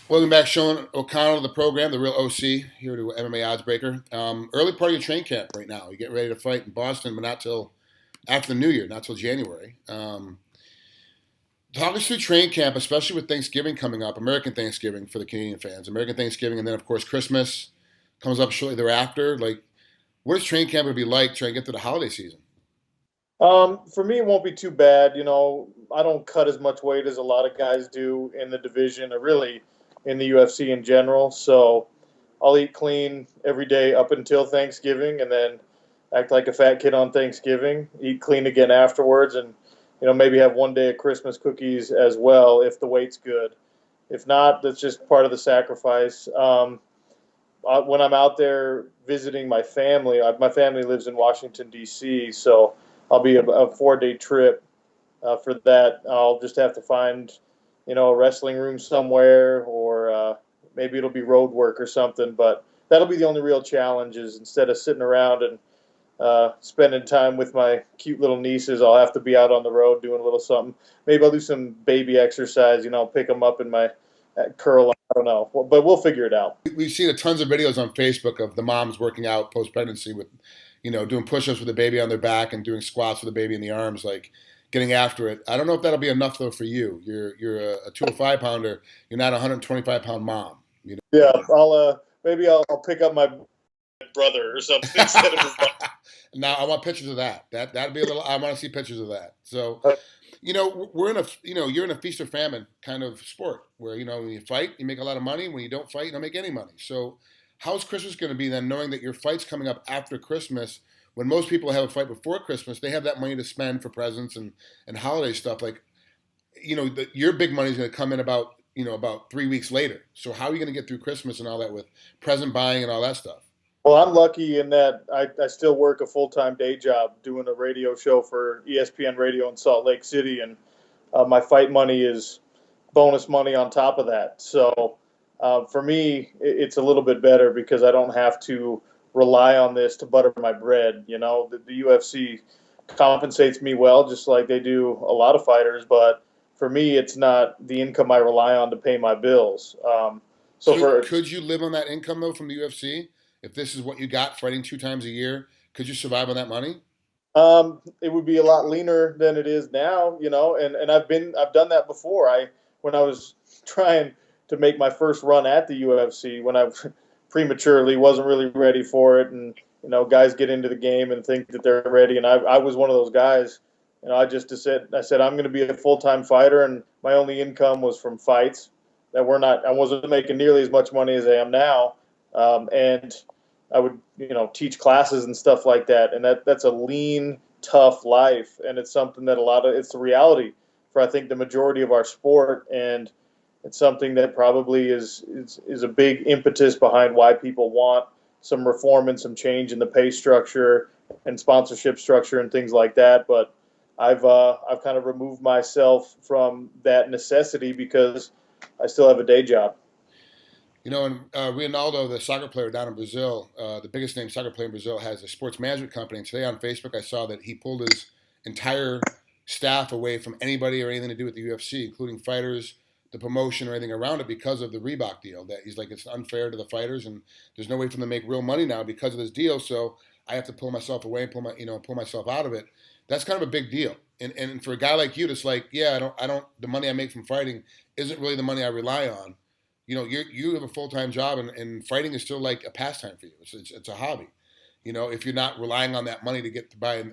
Welcome back, Sean O'Connell, to the program, the real OC, here to MMAOddsBreaker. Early part of your train camp right now. You're getting ready to fight in Boston, but not till after the New Year, not till January. Talk us through train camp, especially with Thanksgiving coming up, American Thanksgiving for the Canadian fans, American Thanksgiving, and then, of course, Christmas comes up shortly thereafter. Like, what is train camp going to be like trying to get through the holiday season? For me, it won't be too bad. I don't cut as much weight as a lot of guys do in the division, or really in the UFC in general. So I'll eat clean every day up until Thanksgiving, and then act like a fat kid on Thanksgiving. Eat clean again afterwards, and maybe have one day of Christmas cookies as well if the weight's good. If not, that's just part of the sacrifice. When I'm out there visiting my family lives in Washington D.C., so I'll be a 4 day trip for that. I'll just have to find, a wrestling room somewhere, or maybe it'll be road work or something. But that'll be the only real challenge is instead of sitting around and spending time with my cute little nieces, I'll have to be out on the road doing a little something. Maybe I'll do some baby exercise, pick them up in my curl. I don't know, but we'll figure it out. We've seen tons of videos on Facebook of the moms working out post pregnancy with, doing push ups with the baby on their back and doing squats with the baby in the arms, like getting after it. I don't know if that'll be enough though for you. You're a 205 pounder. You're not a 125 pound mom. Yeah, I'll pick up my brother or something instead of his mom. Now I want pictures of that. That'd be a little. I want to see pictures of that. So, Uh, we're in a you're in a feast or famine kind of sport where when you fight you make a lot of money. When you don't fight, you don't make any money. So, how's Christmas going to be then, knowing that your fight's coming up after Christmas? When most people have a fight before Christmas, they have that money to spend for presents and holiday stuff. Like, your big money is going to come in about 3 weeks later. So, how are you going to get through Christmas and all that with present buying and all that stuff? Well, I'm lucky in that I still work a full-time day job doing a radio show for ESPN Radio in Salt Lake City, and my fight money is bonus money on top of that. So for me, it's a little bit better because I don't have to rely on this to butter my bread. The UFC compensates me well, just like they do a lot of fighters, but for me, it's not the income I rely on to pay my bills. So Could for could you live on that income though from the UFC? If this is what you got fighting 2 times a year, could you survive on that money? It would be a lot leaner than it is now, and I've done that before. When I was trying to make my first run at the UFC, when I prematurely wasn't really ready for it, and guys get into the game and think that they're ready, and I was one of those guys. I said I'm going to be a full time fighter, and my only income was from fights that were not. I wasn't making nearly as much money as I am now, and I would, teach classes and stuff like that. And that's a lean, tough life. And it's something that it's the reality for, I think, the majority of our sport. And it's something that probably is a big impetus behind why people want some reform and some change in the pay structure and sponsorship structure and things like that. But I've kind of removed myself from that necessity because I still have a day job. And Ronaldo, the soccer player down in Brazil, the biggest name soccer player in Brazil, has a sports management company. And today on Facebook, I saw that he pulled his entire staff away from anybody or anything to do with the UFC, including fighters, the promotion, or anything around it because of the Reebok deal. That he's like, it's unfair to the fighters, and there's no way for them to make real money now because of this deal. So I have to pull myself away and pull myself out of it. That's kind of a big deal. And for a guy like you, it's like, yeah, I don't. The money I make from fighting isn't really the money I rely on. You have a full time job, and fighting is still like a pastime for you. It's a hobby. If you're not relying on that money to get by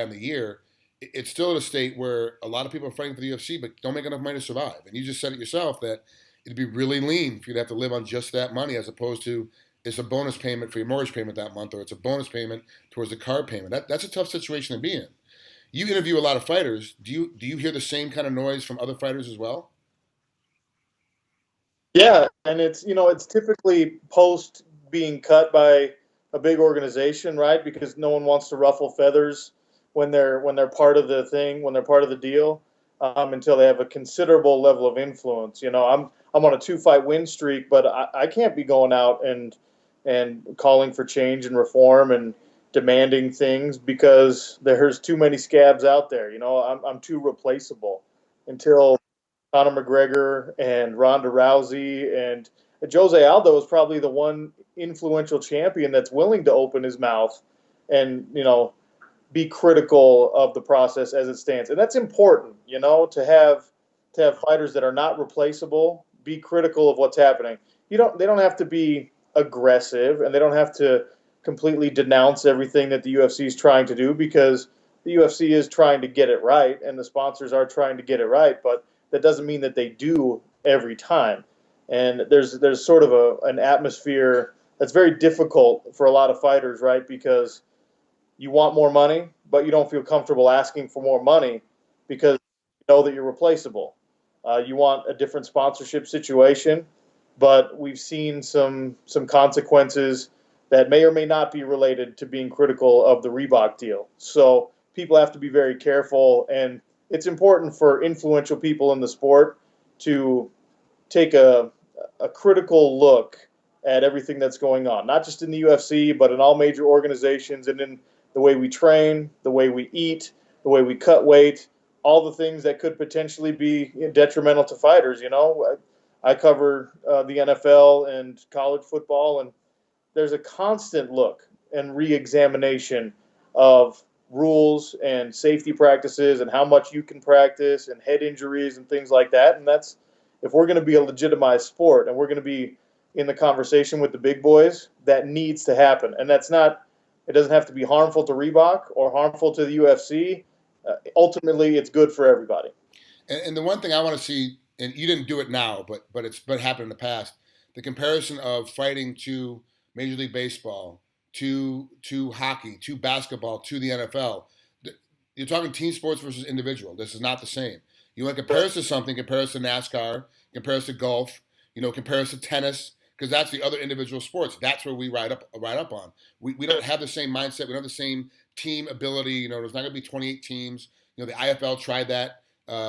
on the year, it's still in a state where a lot of people are fighting for the UFC, but don't make enough money to survive. And you just said it yourself that it'd be really lean if you'd have to live on just that money, as opposed to it's a bonus payment for your mortgage payment that month, or it's a bonus payment towards the car payment. That's a tough situation to be in. You interview a lot of fighters. Do you hear the same kind of noise from other fighters as well? Yeah, and it's typically post being cut by a big organization, right? Because no one wants to ruffle feathers when they're part of the thing, when they're part of the deal, until they have a considerable level of influence. I'm on a 2 fight win streak, but I can't be going out and calling for change and reform and demanding things because there's too many scabs out there. I'm too replaceable until Conor McGregor and Ronda Rousey, and Jose Aldo is probably the one influential champion that's willing to open his mouth and be critical of the process as it stands, and that's important. To have fighters that are not replaceable be critical of what's happening. They don't have to be aggressive, and they don't have to completely denounce everything that the UFC is trying to do, because the UFC is trying to get it right and the sponsors are trying to get it right, but that doesn't mean that they do every time. And there's sort of an atmosphere that's very difficult for a lot of fighters, right? Because you want more money, but you don't feel comfortable asking for more money because you know that you're replaceable. You want a different sponsorship situation, but we've seen some consequences that may or may not be related to being critical of the Reebok deal. So people have to be very careful, and it's important for influential people in the sport to take a critical look at everything that's going on, not just in the UFC, but in all major organizations, and in the way we train, the way we eat, the way we cut weight, all the things that could potentially be detrimental to fighters. I cover the NFL and college football, and there's a constant look and re-examination of rules and safety practices and how much you can practice and head injuries and things like that. And that's, if we're going to be a legitimized sport and we're going to be in the conversation with the big boys, that needs to happen. And that's not, it doesn't have to be harmful to Reebok or harmful to the UFC. Ultimately, it's good for everybody. And the one thing I want to see, and you didn't do it now, but happened in the past, the comparison of fighting to Major League Baseball, to hockey, to basketball, to the NFL. You're talking team sports versus individual. This is not the same. You want to compare us to something, compare us to NASCAR, compare us to golf, compare us to tennis, because that's the other individual sports. That's where we ride up on. We don't have the same mindset. We don't have the same team ability. There's not going to be 28 teams. The IFL tried that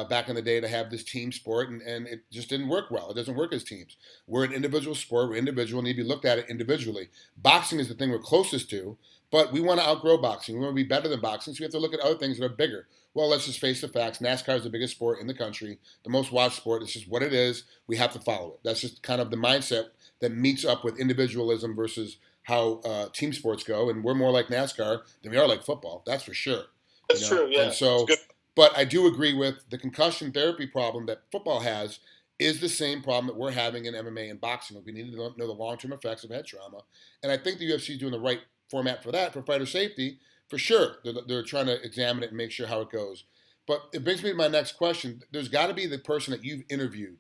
back in the day to have this team sport, and it just didn't work well. It doesn't work as teams. We're an individual sport. We're individual, need to be looked at it individually. Boxing is the thing we're closest to, but we want to outgrow boxing. We want to be better than boxing, so we have to look at other things that are bigger. Well, let's just face the facts. NASCAR is the biggest sport in the country, the most watched sport. It's just what it is. We have to follow it. That's just kind of the mindset that meets up with individualism versus how team sports go. And we're more like NASCAR than we are like football. That's for sure. That's true, yeah. And so, but I do agree with the concussion therapy problem that football has is the same problem that we're having in MMA and boxing. We need to know the long-term effects of head trauma. And I think the UFC is doing the right format for that, for fighter safety, for sure. They're trying to examine it and make sure how it goes. But it brings me to my next question. There's got to be the person that you've interviewed,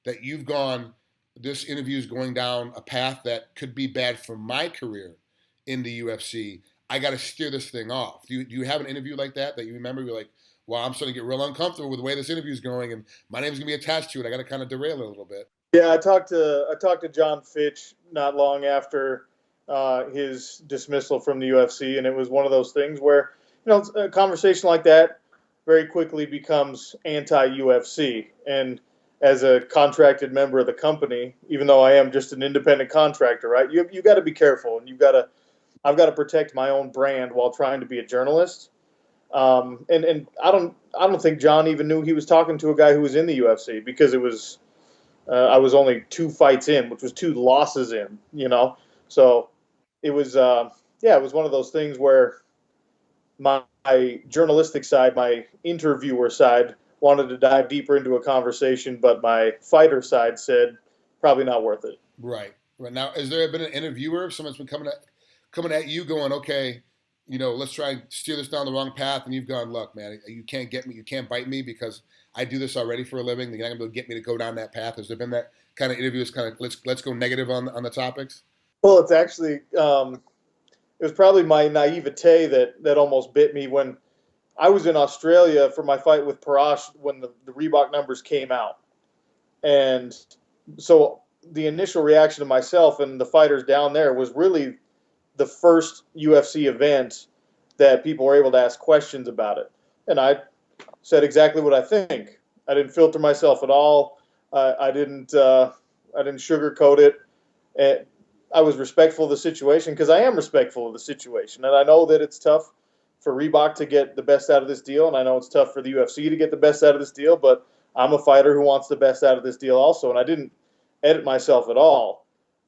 that you've gone, this interview is going down a path that could be bad for my career in the UFC. I got to steer this thing off. Do you have an interview like that you remember? You're like, well, I'm starting to get real uncomfortable with the way this interview is going, and my name's gonna be attached to it. I got to kind of derail it a little bit. Yeah, I talked to John Fitch not long after his dismissal from the UFC, and it was one of those things where a conversation like that very quickly becomes anti-UFC. And as a contracted member of the company, even though I am just an independent contractor, right? You got to be careful, and I've got to protect my own brand while trying to be a journalist. And I don't think John even knew he was talking to a guy who was in the UFC, because it was I was only 2 fights in, which was 2 losses in. So it was yeah, it was one of those things where my journalistic side, my interviewer side, wanted to dive deeper into a conversation, but my fighter side said probably not worth it. Right. Right now, has there been an interviewer? Someone's been coming at you, going, okay, let's try and steer this down the wrong path, and you've gone, look, man, you can't get me, you can't bite me because I do this already for a living. You're not gonna be able to get me to go down that path. Has there been that kind of interview? That's kind of let's go negative on the topics. Well, it's actually it was probably my naivete that almost bit me when I was in Australia for my fight with Parash when the Reebok numbers came out. And so the initial reaction to myself and the fighters down there was really the first UFC event that people were able to ask questions about it. And I said exactly what I think. I didn't filter myself at all. I didn't sugarcoat it. And I was respectful of the situation, because I am respectful of the situation. And I know that it's tough for Reebok to get the best out of this deal, and I know it's tough for the UFC to get the best out of this deal, but I'm a fighter who wants the best out of this deal also. And I didn't edit myself at all.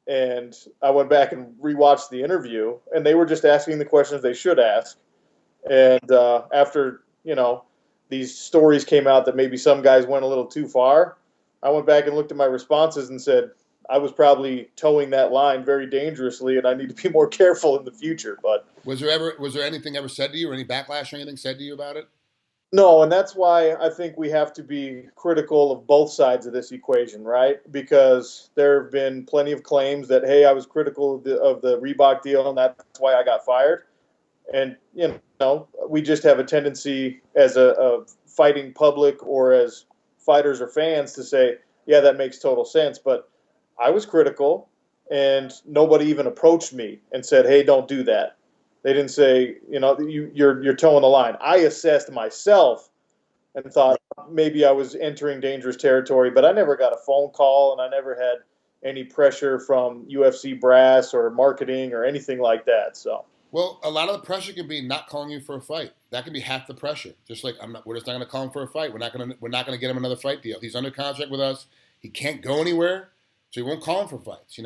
And I went back and rewatched the interview, and they were just asking the questions they should ask. And after, these stories came out that maybe some guys went a little too far, I went back and looked at my responses and said, I was probably towing that line very dangerously, and I need to be more careful in the future. But Was there anything ever said to you, or any backlash or anything said to you about it? no, and that's why I think we have to be critical of both sides of this equation, right? Because there have been plenty of claims that, hey, I was critical of the Reebok deal, and that's why I got fired. And, we just have a tendency as a fighting public or as fighters or fans to say, yeah, that makes total sense. But I was critical, and nobody even approached me and said, hey, don't do that. They didn't say, you're towing the line. I assessed myself and thought maybe I was entering dangerous territory, but I never got a phone call, and I never had any pressure from UFC brass or marketing or anything like that. So. Well, a lot of the pressure can be not calling you for a fight. That can be half the pressure. Just like we're just not going to call him for a fight. We're not going to get him another fight deal. He's under contract with us. He can't go anywhere, so we won't call him for fights.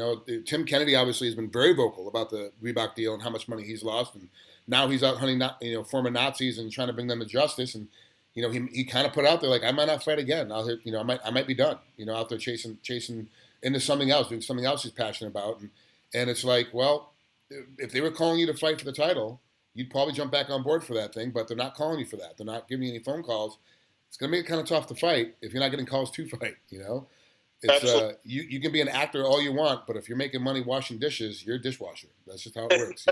Tim Kennedy obviously has been very vocal about the Reebok deal and how much money he's lost, and now he's out hunting former Nazis and trying to bring them to justice. And he kind of put out there like, I might not fight again. I might be done. Out there chasing into something else, doing something else he's passionate about, and it's like, well, if they were calling you to fight for the title, you'd probably jump back on board for that thing, but they're not calling you for that. They're not giving you any phone calls. It's going to make it kind of tough to fight if you're not getting calls to fight, It's you can be an actor all you want, but if you're making money washing dishes, you're a dishwasher. That's just how it works,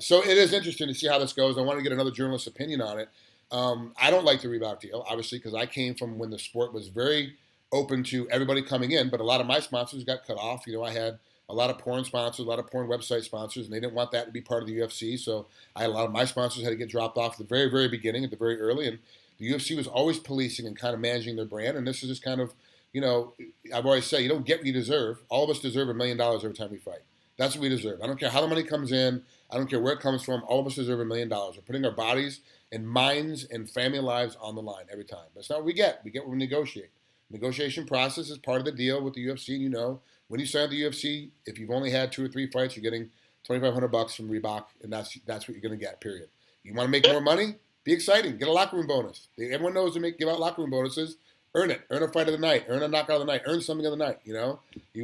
So it is interesting to see how this goes. I want to get another journalist's opinion on it. I don't like the Reebok deal, obviously, because I came from when the sport was very open to everybody coming in, but a lot of my sponsors got cut off. I had a lot of porn sponsors, a lot of porn website sponsors, and they didn't want that to be part of the UFC. So I had a lot of my sponsors had to get dropped off at the very, very beginning, at the very early. And the UFC was always policing and kind of managing their brand. And this is just kind of, I've always said, you don't get what you deserve. All of us deserve $1 million every time we fight. That's what we deserve. I don't care how the money comes in. I don't care where it comes from. All of us deserve $1 million. We're putting our bodies and minds and family lives on the line every time. That's not what we get. We get what we negotiate. Negotiation process is part of the deal with the UFC, and when you sign with the UFC, if you've only had 2 or 3 fights, you're getting $2,500 from Reebok, and that's what you're going to get. Period. You want to make more money? Be exciting. Get a locker room bonus. Everyone knows to give out locker room bonuses. Earn it. Earn a fight of the night. Earn a knockout of the night. Earn something of the night. You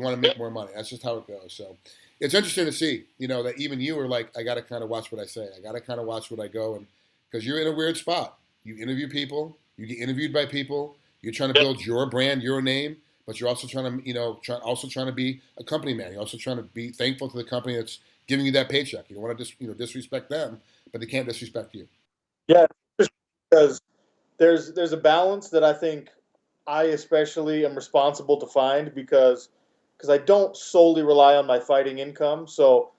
want to make more money. That's just how it goes. So it's interesting to see. That even you are like, I got to kind of watch what I say. I got to kind of watch what I go, and because you're in a weird spot. You interview people. You get interviewed by people. You're trying to build your brand, your name. But you're also trying to, trying to be a company man. You're also trying to be thankful to the company that's giving you that paycheck. You don't want to disrespect them, but they can't disrespect you. Yeah, because there's a balance that I think I especially am responsible to find because I don't solely rely on my fighting income, so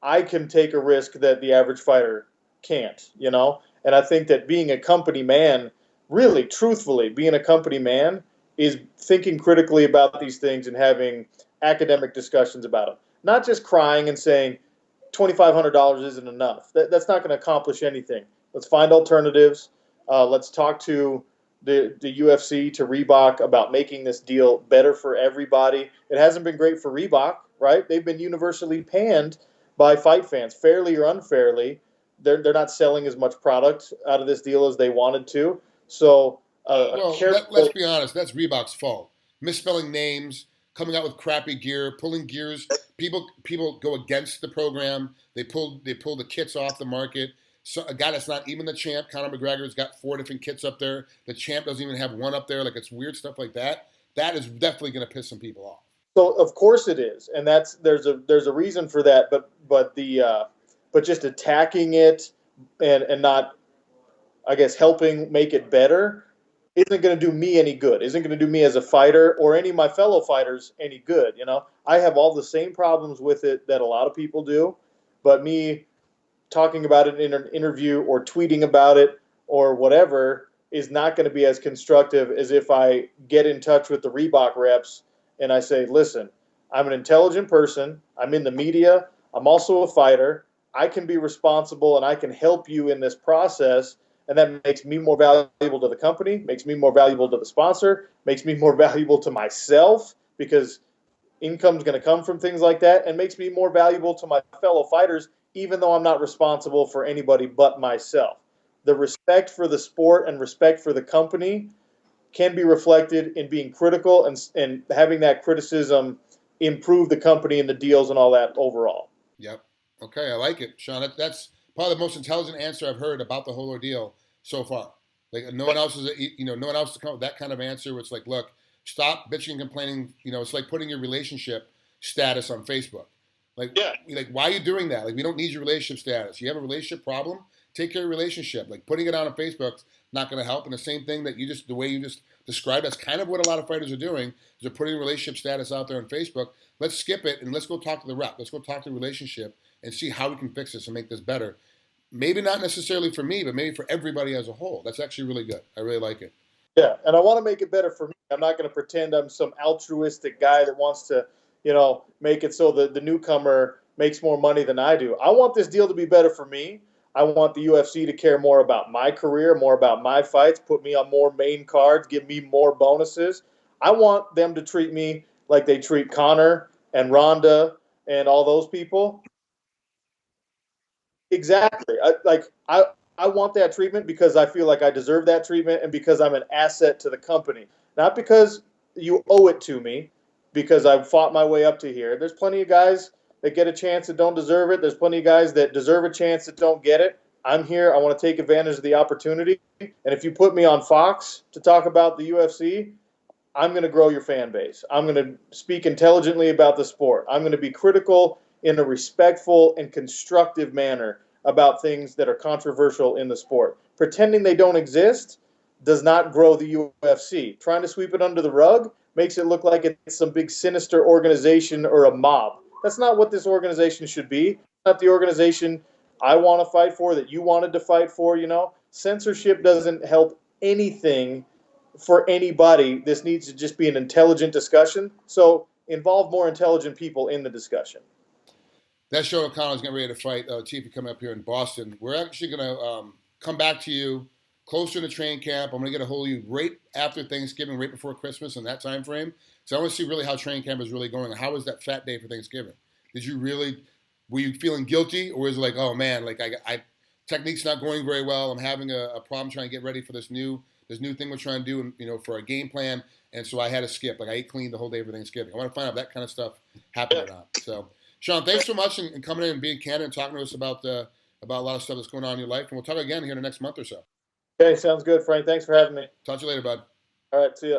I can take a risk that the average fighter can't. And I think that being a company man, really, truthfully, being a company man is thinking critically about these things and having academic discussions about them. Not just crying and saying $2,500 isn't enough. That's not going to accomplish anything. Let's find alternatives. Let's talk to the UFC, to Reebok, about making this deal better for everybody. It hasn't been great for Reebok, right? They've been universally panned by fight fans, fairly or unfairly. They're not selling as much product out of this deal as they wanted to. So let's be honest. That's Reebok's fault. Misspelling names, coming out with crappy gear, pulling gears. People go against the program. They pull the kits off the market. So a guy that's not even the champ, Conor McGregor's got 4 different kits up there. The champ doesn't even have one up there. Like, it's weird stuff like that. That is definitely going to piss some people off. So of course it is, and there's a reason for that. But just attacking it and not, I guess, helping make it better isn't going to do me any good. Isn't going to do me as a fighter or any of my fellow fighters any good. I have all the same problems with it that a lot of people do, but me talking about it in an interview or tweeting about it or whatever is not going to be as constructive as if I get in touch with the Reebok reps and I say, listen, I'm an intelligent person. I'm in the media. I'm also a fighter. I can be responsible and I can help you in this process. and that makes me more valuable to the company, makes me more valuable to the sponsor, makes me more valuable to myself because income's going to come from things like that, and makes me more valuable to my fellow fighters, even though I'm not responsible for anybody but myself. The respect for the sport and respect for the company can be reflected in being critical and having that criticism improve the company and the deals and all that overall. Yep. Okay, I like it, Sean. That's probably the most intelligent answer I've heard about the whole ordeal so far. Like no one else is, no one else to come with that kind of answer. Where it's like, look, stop bitching and complaining. It's like putting your relationship status on Facebook. Like, Yeah. why are you doing that? Like, we don't need your relationship status. You have a relationship problem, take care of your relationship. Like, putting it on Facebook's not going to help. And the same thing that the way you just described, that's kind of what a lot of fighters are doing. Is they're putting relationship status out there on Facebook. Let's skip it and let's go talk to the rep. Let's go talk to the relationship and see how we can fix this and make this better. Maybe not necessarily for me, but maybe for everybody as a whole. That's actually really good. I really like it. Yeah, and I want to make it better for me. I'm not going to pretend I'm some altruistic guy that wants to, make it so that the newcomer makes more money than I do. I want this deal to be better for me. I want the UFC to care more about my career, more about my fights, put me on more main cards, give me more bonuses. I want them to treat me like they treat Conor and Ronda and all those people. Exactly. I want that treatment because I feel like I deserve that treatment and because I'm an asset to the company. Not because you owe it to me, because I've fought my way up to here. There's plenty of guys that get a chance that don't deserve it. There's plenty of guys that deserve a chance that don't get it. I'm here. I want to take advantage of the opportunity. And if you put me on Fox to talk about the UFC, I'm going to grow your fan base. I'm going to speak intelligently about the sport. I'm going to be critical in a respectful and constructive manner about things that are controversial in the sport. Pretending they don't exist does not grow the UFC. Trying to sweep it under the rug makes it look like it's some big sinister organization or a mob. That's not what this organization should be. It's not the organization I want to fight for, that you wanted to fight for, Censorship doesn't help anything for anybody. This needs to just be an intelligent discussion. So involve more intelligent people in the discussion. That show OConnell is getting ready to fight Latifi coming up here in Boston. We're actually going to come back to you closer to training camp. I'm going to get a hold of you right after Thanksgiving, right before Christmas in that time frame. So I want to see really how training camp is really going. How was that fat day for Thanksgiving? Were you feeling guilty, or is it like, oh man, like I technique's not going very well. I'm having a problem trying to get ready for this new thing we're trying to do, for our game plan. And so I had to skip. Like I ate clean the whole day for Thanksgiving. I want to find out if that kind of stuff happened or not. So Sean, thanks so much and coming in and being candid and talking to us about a lot of stuff that's going on in your life. And we'll talk again here in the next month or so. Okay, sounds good, Frank. Thanks for having me. Talk to you later, bud. All right, see ya.